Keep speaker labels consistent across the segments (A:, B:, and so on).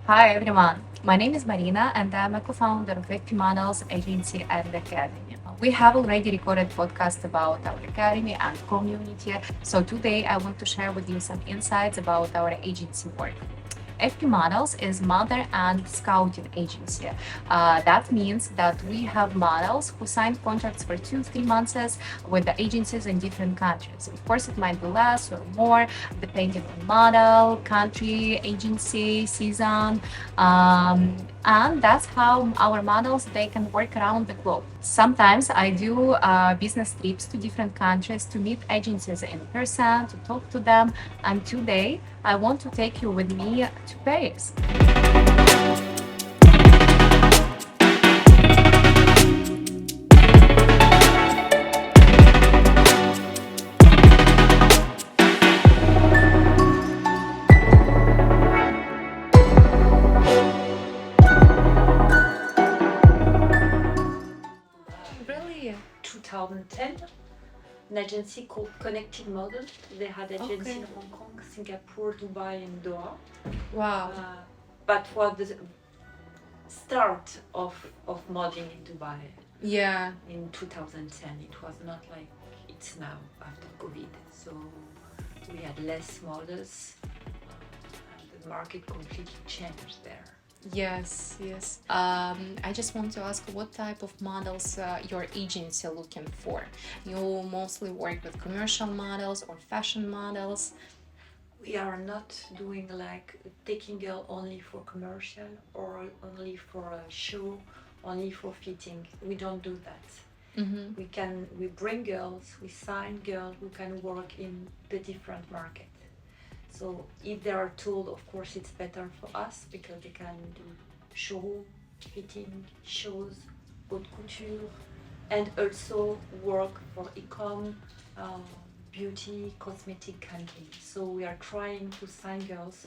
A: Hi everyone, my name is Marina and I'm a co-founder of FP Models Agency and Academy. We have already recorded podcast about our academy and community. So today I want to share with you some insights about our agency work. FP Models is mother and scouting agency. That means that we have models who sign contracts for 2-3 months with the agencies in different countries. Of course, it might be less or more depending on model, country, agency, season, and that's how our models they can work around the globe. Sometimes I do business trips to different countries to meet agencies in person, to talk to them, and today I want to take you with me to Paris. Really?
B: 2010, an agency called Connected Model. They had agency
A: Okay.
B: in Hong Kong, Singapore, Dubai, and Doha.
A: Wow.
B: But was the start of modeling in Dubai
A: Yeah.
B: in 2010. It was not like it's now after COVID. So we had less models. The market completely changed there.
A: Yes, yes. I just want to ask what type of models your agency looking for. You mostly work with commercial models or fashion models.
B: We are not doing like taking girl only for commercial or only for a show, only for fitting. We don't do that. We bring girls, we sign girls who can work in the different market. So if they are told, of course, it's better for us because they can do show, fitting, shows, haute couture, and also work for e-com, beauty, cosmetic country. So we are trying to sign girls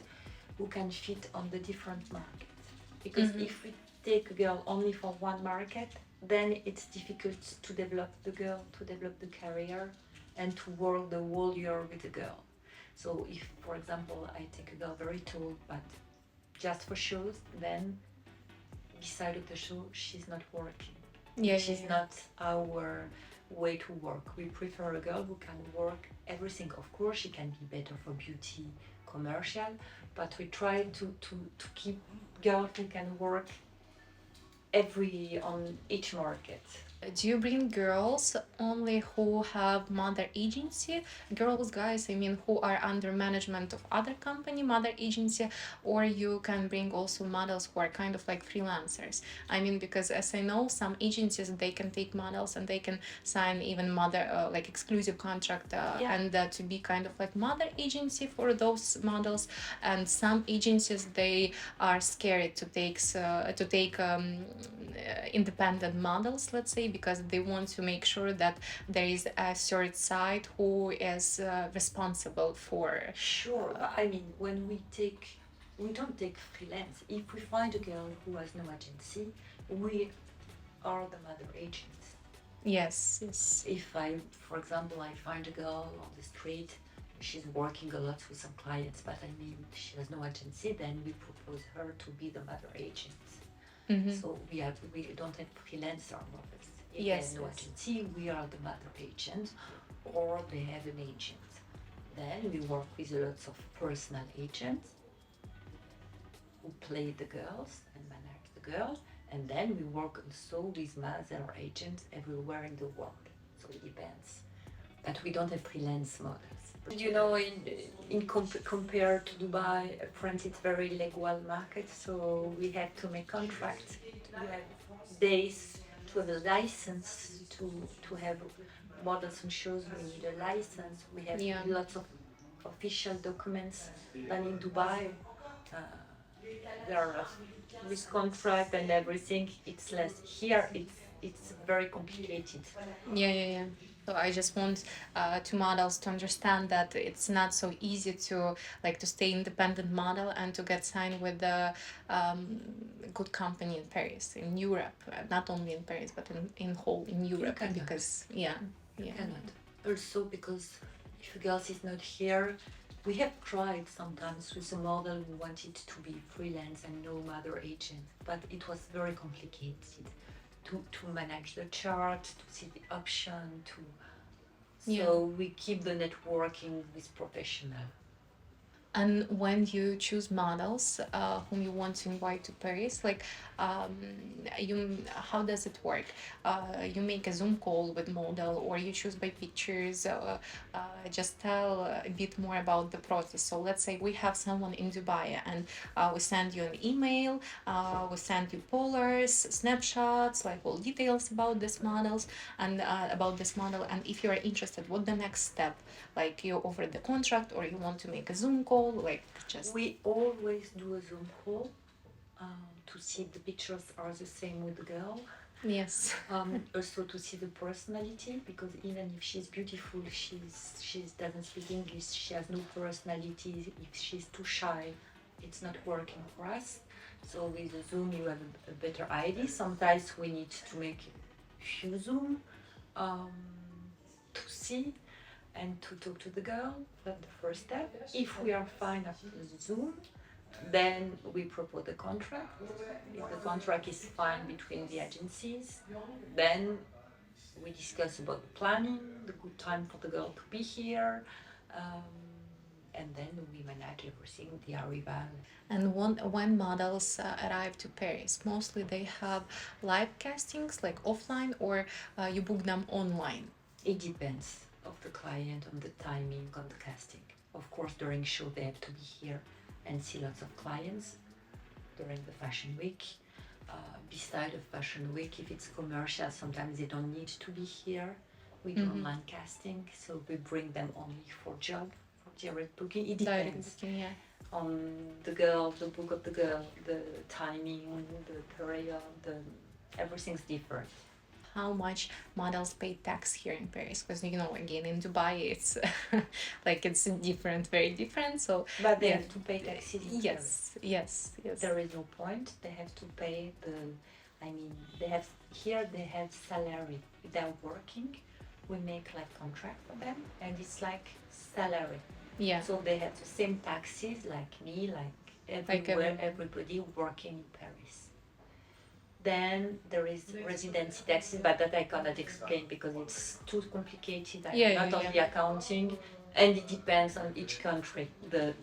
B: who can fit on the different markets. Because if we take a girl only for one market, then it's difficult to develop the girl, to develop the career, and to work the whole year with the girl. So if, for example, I take a girl very tall, but just for shows, then beside of the show, she's not working.
A: Yeah,
B: She's not our way to work. We prefer a girl who can work everything. Of course, she can be better for beauty, commercial, but we try to keep girls who can work every on each market.
A: Do you bring girls only who have mother agency, girls, guys, I mean, who are under management of other company, mother agency, or you can bring also models who are kind of like freelancers? I mean, because as I know, some agencies they can take models and they can sign even mother like exclusive contract
B: Yeah.
A: and to be kind of like mother agency for those models. And some agencies they are scared to take independent models, let's say, because they want to make sure that there is a third side who is responsible for.
B: Sure, but I mean, we don't take freelance. If we find a girl who has no agency, we are the mother agents.
A: Yes, yes.
B: If I, for example, I find a girl on the street, she's working a lot with some clients, but I mean, she has no agency, then we propose her to be the mother agent. So we don't have freelancer models. If they
A: Yes,
B: have no
A: yes.
B: agency, we are the mother agent, or they have an agent. Then we work with lots of personal agents who play the girls and manage the girls, and then we work also with mother agents everywhere in the world. So it depends. But we don't have freelance models. You know, compared to Dubai, France it's very legal market, so we have to make contracts. We have days to have a license to have models and shows. We need a license. We have
A: Yeah.
B: lots of official documents than in Dubai. There are with contract and everything. It's less here. It's very complicated.
A: Yeah, yeah, yeah. So I just want to models to understand that it's not so easy to like to stay independent model and to get signed with a good company in Paris, in Europe, not only in Paris but in whole in Europe,
B: cannot.
A: because yeah, yeah.
B: Cannot. Also because if a girl is not here, We have tried sometimes with a model who wanted to be freelance and no mother agent, but it was very complicated to manage the chart, to see the option, to so we keep the networking with professional.
A: And when you choose models whom you want to invite to Paris, like um, how does it work? You make a Zoom call with model, or you choose by pictures. Just tell a bit more about the process. So let's say we have someone in Dubai, and we send you an email. We send you polars, snapshots, like all details about this models and about this model. And if you are interested, what the next step? Like you offer the contract, or you want to make a Zoom call, like just
B: We always do a Zoom call to see if the pictures are the same with the girl.
A: yes.
B: Also to see the personality, because even if she's beautiful, she doesn't speak English, she has no personality. If she's too shy, it's not working for us. So with the Zoom, you have a better idea. Sometimes we need to make few Zoom to see and to talk to the girl. That's the first step. If we are fine after the Zoom, then we propose the contract. If the contract is fine between the agencies, then we discuss about the planning, the good time for the girl to be here, and then we manage everything, the arrival.
A: And when models arrive to Paris, mostly they have live castings, like offline, or you book them online.
B: It depends of the client, on the timing, on the casting. Of course, during show they have to be here and see lots of clients during the fashion week. Beside of fashion week, if it's commercial, sometimes they don't need to be here. We do online casting, so we bring them only for job, for direct booking. It depends on the girl, the book of the girl, the timing, the period, everything's different.
A: How much models pay tax here in Paris? Because again in Dubai it's like it's different, very different. So
B: but they have to pay taxes.
A: Yes.
B: There is no point. They have to pay the. I mean, they have salary. They're working. We make like contract for them, and it's like salary.
A: Yeah.
B: So they have the same taxes like me, like everywhere, everybody working in Paris. Then there is residency taxes, but that I cannot explain because it's too complicated. Not only accounting, and it depends on each country. The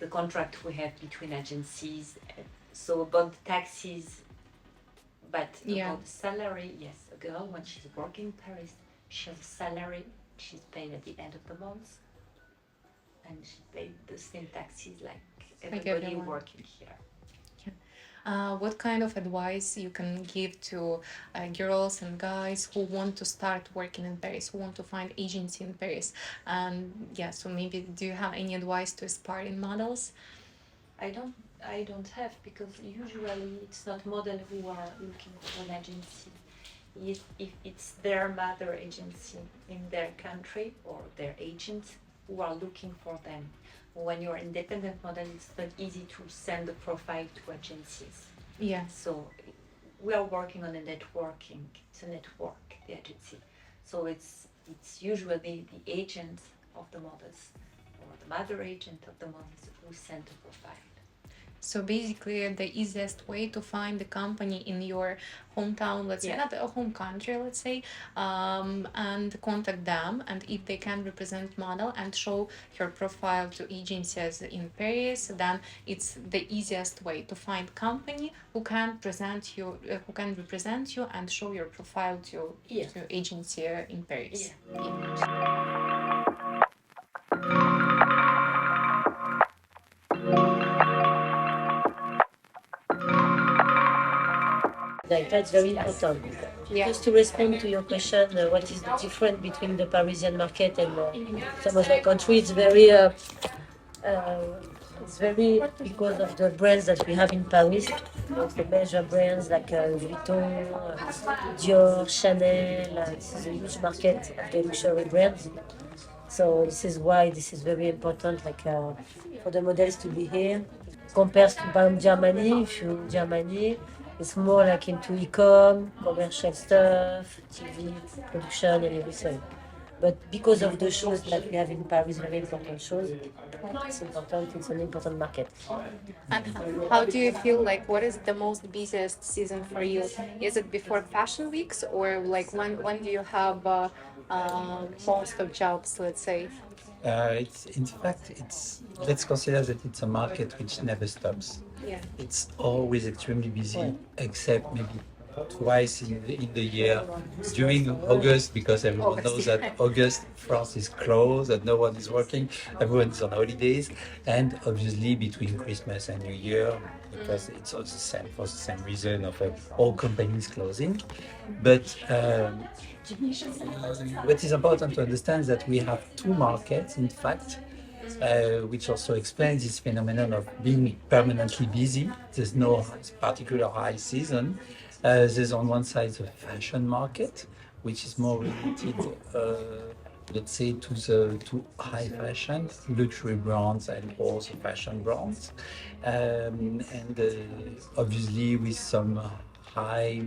B: contract we have between agencies. So about the taxes, but about the salary, yes, a girl when she's working in Paris, she has a salary. She's paid at the end of the month, and she paid the same taxes like everybody working here.
A: What kind of advice you can give to girls and guys who want to start working in Paris, who want to find agency in Paris? And so maybe do you have any advice to aspiring models?
B: I don't have, because usually it's not model who are looking for an agency. If it's their mother agency in their country or their agent who are looking for them. When you're independent model, it's not easy to send a profile to agencies.
A: Yeah.
B: So we are working on a networking. It's a network, the agency. So it's usually the agent of the models or the mother agent of the models who send the profile.
A: So basically, the easiest way to find the company in your hometown, let's say, not a home country, let's say, and contact them. And if they can represent model and show your profile to agencies in Paris, then it's the easiest way to find company who can present you, who can represent you and show your profile to agency in Paris.
C: Like that's very important. Just to respond to your question, what is the difference between the Parisian market and some other countries? It's very because of the brands that we have in Paris, like the major brands like Vuitton, Dior, Chanel. This is a huge market of the luxury brands. So this is why this is very important, like for the models to be here. Compared to Germany, if you're in Germany, it's more like into e-com, commercial stuff, TV, production, and everything. But because of the shows that we have in Paris, very important shows, it's an important market.
A: And how do you feel like what is the most busiest season for you? Is it before fashion weeks or like when do you have most of jobs, let's say?
D: It's in fact it's let's consider that it's a market which never stops.
A: Yeah.
D: It's always extremely busy, except maybe twice in the year during August, because everyone
A: August,
D: knows that August France is closed and no one is working, everyone is on holidays, and obviously between Christmas and New Year, because it's also the same for the same reason of all companies closing. But what is important to understand is that we have two markets, in fact, which also explains this phenomenon of being permanently busy. There's no particular high season. There's on one side the fashion market, which is more related, let's say, to high fashion, luxury brands, and also fashion brands, and obviously with some high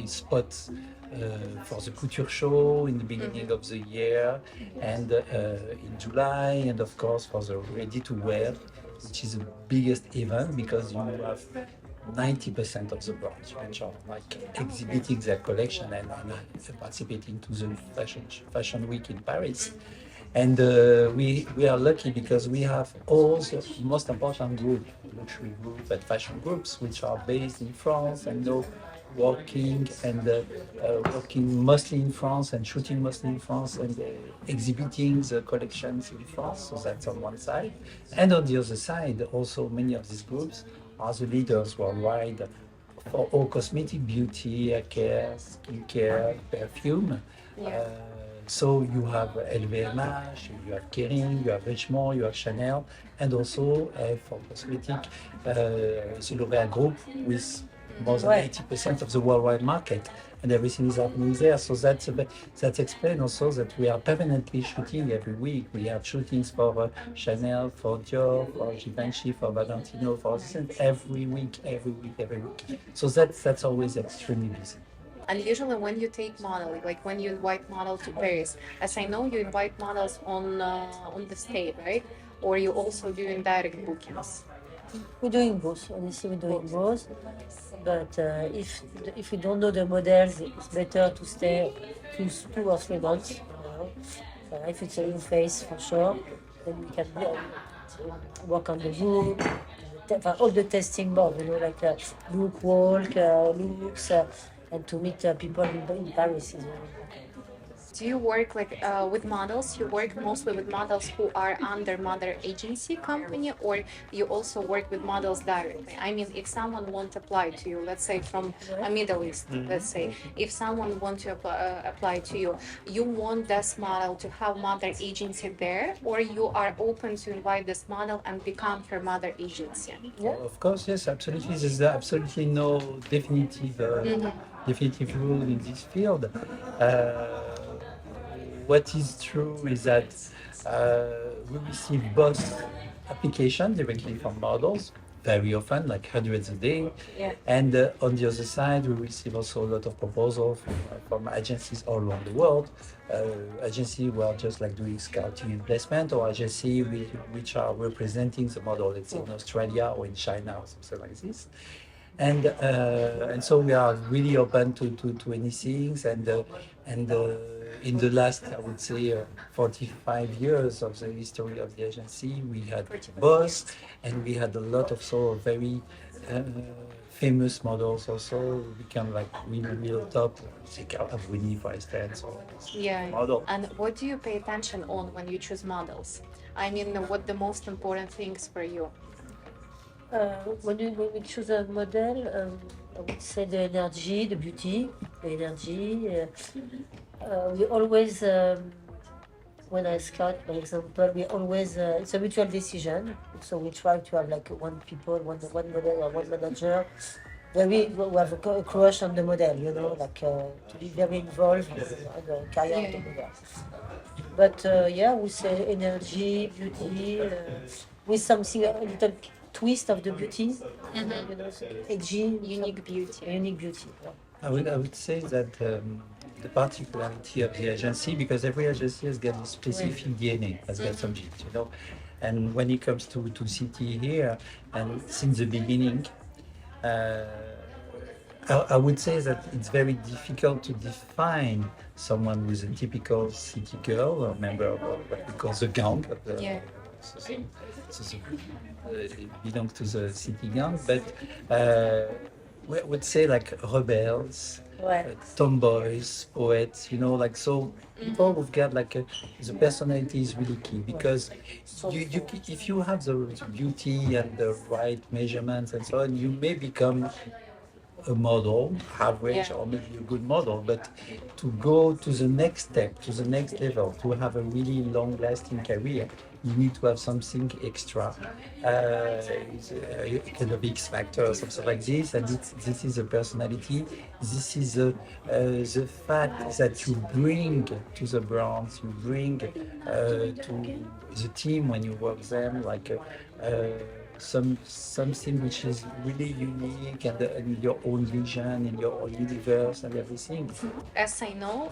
D: spots for the couture show in the beginning of the year and in July, and of course for the ready to wear, which is the biggest event because you have 90% of the brands which are like exhibiting their collection and participating to the fashion week in Paris. And we are lucky because we have all the most important group, luxury group and fashion groups, which are based in France and know working mostly in France and shooting mostly in France and exhibiting the collections in France. So that's on one side. And on the other side, also many of these groups are the leaders worldwide for all cosmetic, beauty, hair care, skincare, perfume.
A: Yeah.
D: So you have LVMH, you have Kering, you have Richemont, you have Chanel, and also for cosmetic, the L'Oréal Group with more than 80% of the worldwide market, and everything is happening there. So that explains also that we are permanently shooting every week. We have shootings for Chanel, for Dior, for Givenchy, for Valentino, for every week. So that's always extremely busy.
A: And usually when you take model, like when you invite models to Paris, as I know, you invite models on the state, right? Or you also doing direct bookings?
C: We're doing both. Honestly, we're doing both. But if we don't know the models, it's better to stay 2 or 3 months. If it's a new face, for sure, then we can work on the look, all the testing board, like look, walk, looks, and to meet people in Paris is very important.
A: Do you work like with models? You work mostly with models who are under mother agency company, or you also work with models directly? I mean, if someone wants to apply to you, let's say from a Middle East, let's say, if someone wants to apply to you, you want this model to have mother agency there, or you are open to invite this model and become her mother agency?
C: Yeah.
D: Of course, yes, absolutely. There's absolutely no definitive rule in this field. What is true is that we receive both applications directly from models, very often, like hundreds a day.
A: Yeah.
D: And on the other side, we receive also a lot of proposals from agencies all around the world. Agencies who are just like doing scouting and placement, or agencies which are representing the model, let's say in Australia or in China or something like this. And so we are really open to anything, and in the last, I would say, 45 years of the history of the agency, we had both, and we had a lot of so very famous models also become like real top, like Winnie, for instance, or model.
A: And what do you pay attention on when you choose models? I mean, what the most important things for you?
C: When we choose a model, I would say the energy, the beauty, the energy. We always, when I scout, for example, we always, it's a mutual decision. So we try to have like one model or one manager. We have a crush on the model, like to be very involved in the career of the model. But we say energy, beauty, with something, a little twist of the beauty, so edgy,
A: Unique beauty.
C: Unique beauty. Yeah.
D: I would say that the particularity of the agency, because every agency has got a specific DNA, has got some genes, And when it comes to city here, and since the beginning, uh, I would say that it's very difficult to define someone who's a typical city girl or member of what we call the gang of the
A: Yeah.
D: so, belongs to the city gang, but uh, we would say like rebels,
C: Ouais.
D: tomboys, poets, like so people who've got like the personality is really key because if you have the beauty and the right measurements and so on, you may become a model, average
A: Yeah.
D: or maybe a good model, but to go to the next step, to the next level, to have a really long-lasting career, you need to have something extra, it's a kind of X factor or something like this, and this is a personality. This is the fact that you bring to the brands, you bring to the team when you work them, like. Something which is really unique and your own vision in your own universe and everything.
A: As I know,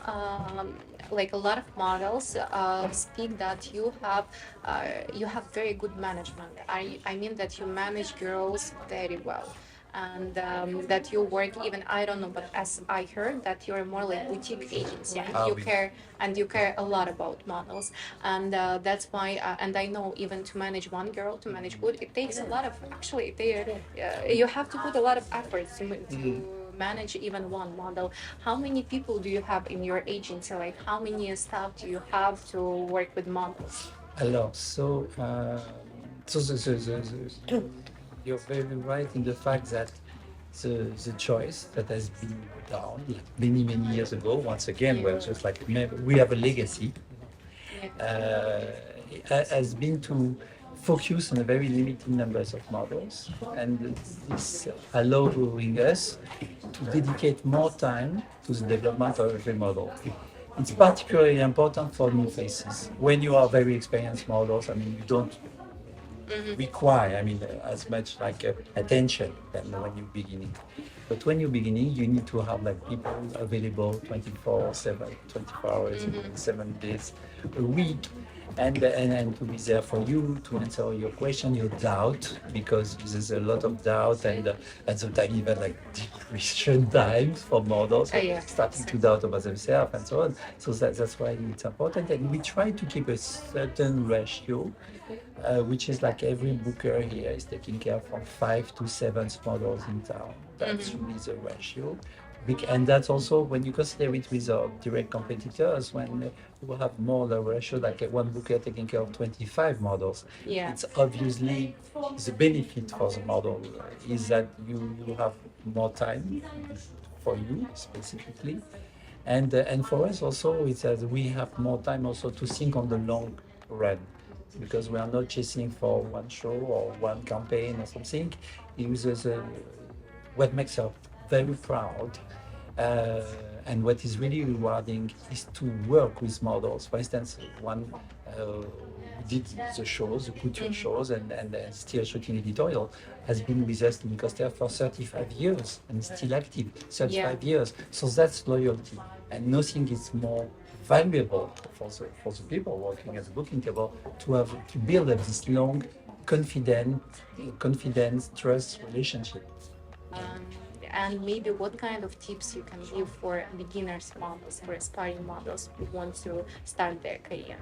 A: like a lot of models speak that you have very good management. I mean that you manage girls very well, and that you work even, I don't know, but as I heard that you're more like boutique agency and
D: Ah,
A: you
D: oui.
A: care a lot about models, and that's why and I know even to manage one girl, to manage good, it takes a lot of, actually you have to put a lot of effort to manage even one model. How many people do you have in your agency? Like how many staff do you have to work with models?
D: Alors, so you're very right in the fact that the choice that has been done many, many years ago, once again, well, just like we have a legacy, has been to focus on a very limited numbers of models, and this allowing us to dedicate more time to the development of every model. It's particularly important for new faces. When you are very experienced models, I mean, you don't require, I mean, as much like attention than when you're beginning. But when you're beginning, you need to have like people available 24/7, 24 hours, 7 days a week, and to be there for you to answer your question, your doubt, because there's a lot of doubt and sometimes even like depression times for models,
A: Yeah.
D: starting to doubt about themselves and so on. So that's why it's important, and we try to keep a certain ratio, which is like every booker here is taking care from 5 to 7 models in town. That's really the ratio. And that's also when you consider it with our direct competitors, when you will have more the ratio, like one booker taking care of 25 models.
A: Yeah.
D: It's obviously the benefit for the model is that you have more time for you specifically. And for us also, it's that we have more time also to think on the long run because we are not chasing for one show or one campaign or something. It was what makes us very proud. And what is really rewarding is to work with models. For instance, one did the shows, the couture shows, and still shooting editorial, has been with us in Costa for 35 years and still active 35 years. So that's loyalty. And nothing is more valuable for the people working at the booking table to build up this long, confidence, trust relationship.
A: And maybe what kind of tips you can give for beginners models, for aspiring models who want to start their career?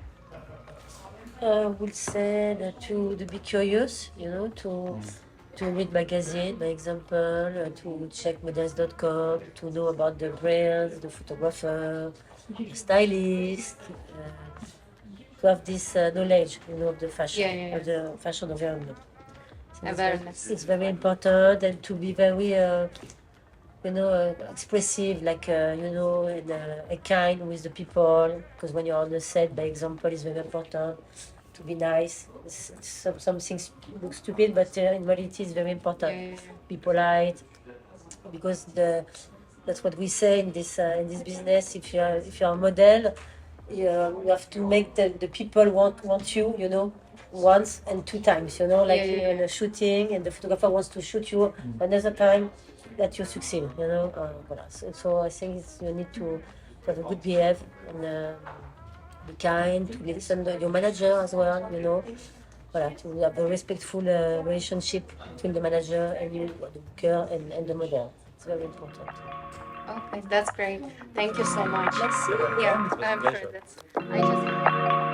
C: I would say that to be curious, to read magazine, by example, to check models.com, to know about the brands, the photographer, the stylist, to have this knowledge, of the fashion, of the fashion environment. So
A: Awareness.
C: it's very important, and to be very, expressive, like, and kind with the people, because when you're on the set, by example, it's very important to be nice. Some things look stupid, but in reality, it's very important. Be polite, because that's what we say in this business. If you're a model, you have to make the people want you, once and 2 times, like in a shooting, and the photographer wants to shoot you another time. that you succeed. Voilà. So I think you need to have a good behave and be kind, to listen to your manager as well. Voilà, to have a respectful relationship between the manager and you, the booker and the model. It's very important.
A: Okay, that's great. Thank you so much.
C: Merci.
A: Yeah,
D: It was a
A: I'm sure
D: pleasure.
A: that's. I just.